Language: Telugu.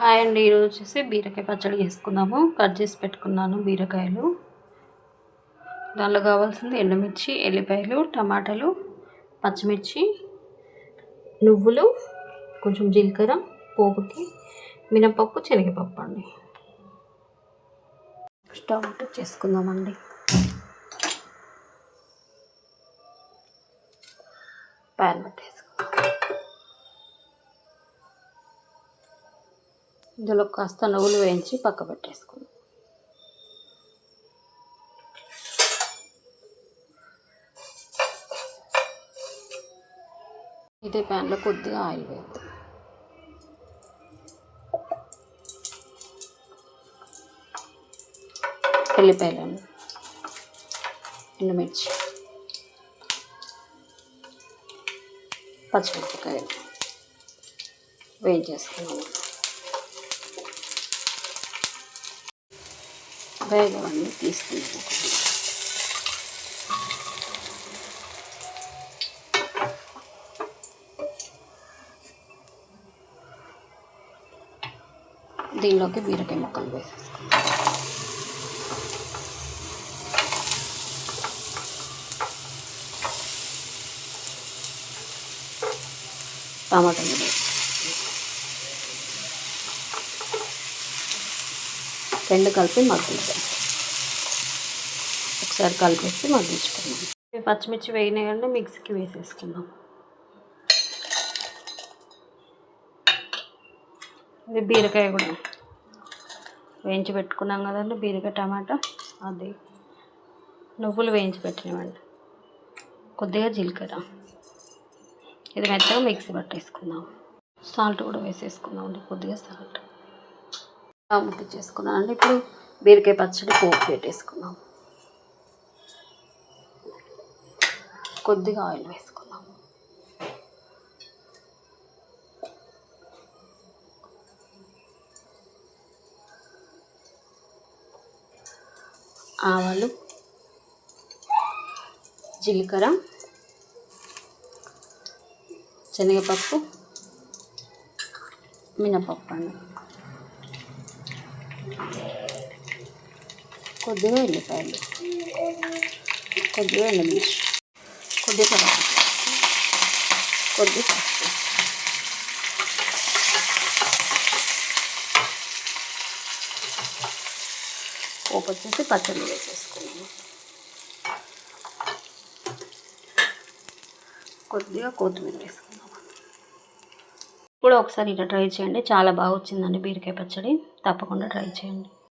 హాయ్ అండి. ఈరోజు వచ్చేసి బీరకాయ పచ్చడి చేసుకుందాము. కట్ చేసి పెట్టుకున్నాను బీరకాయలు. దానిలో కావాల్సింది ఎండుమిర్చి, ఎల్లిపాయలు, టమాటాలు, పచ్చిమిర్చి, నువ్వులు, కొంచెం జీలకర్ర, పోపుకి మినపప్పు, శనగపప్పు అండి. స్టవ్ చేసుకుందామండి. ప్యాన్ పెట్టేసుకుందాం. ఇందులో కాస్త నువ్వులు వేయించి పక్క పెట్టేసుకుందాం. ఇదే ప్యాన్లో కొద్దిగా ఆయిల్ వేద్దాం. ఎల్లిపాయలు, ఎండుమిర్చి, పచ్చిమిరపకాయలు వేయించేసుకున్నాము. వేగవన్నీ తీసుకున్నాము. దీనిలోకి బీరకాయ ముక్కలు వేసేసుకుందాం. టమాటాలు రెండు కలిపి మగ్గించాం. ఒకసారి కలిపేసి మగ్గించుకున్నాం. పచ్చిమిర్చి వేయినాయి కంటే మిక్సీకి వేసేసుకుందాం. ఇది బీరకాయ కూడా వేయించి పెట్టుకున్నాం కదండి. బీరకాయ, టమాటా, అది నువ్వులు వేయించి పెట్టినవండి. కొద్దిగా జీలకర్ర, ఇది మెత్తగా మిక్సీ పట్టేసుకుందాం. సాల్ట్ కూడా వేసేసుకుందాం అండి. కొద్దిగా సాల్ట్ ముట్టించేసుకున్నాం అండి. ఇప్పుడు బీరకాయ పచ్చడి పోపు పెట్టేసుకుందాం. కొద్దిగా ఆయిల్ వేసుకుందాం. ఆవాలు, జీలకర్ర, శనగపప్పు, మినపప్పు అండి. కొద్దిగా ఎల్లిపాయలు, కొద్దిగా ఎండుమిర్చి, కొద్దిగా కొద్దిగా పోపు వచ్చేసి పచ్చడి వేసేసుకున్నాము. కొద్దిగా కొత్తిమీర వేసుకున్నాము. ఇప్పుడు ఒకసారి ఇలా ట్రై చేయండి. చాలా బాగా వచ్చిందండి బీరకాయ పచ్చడి. తప్పకుండా ట్రై చేయండి.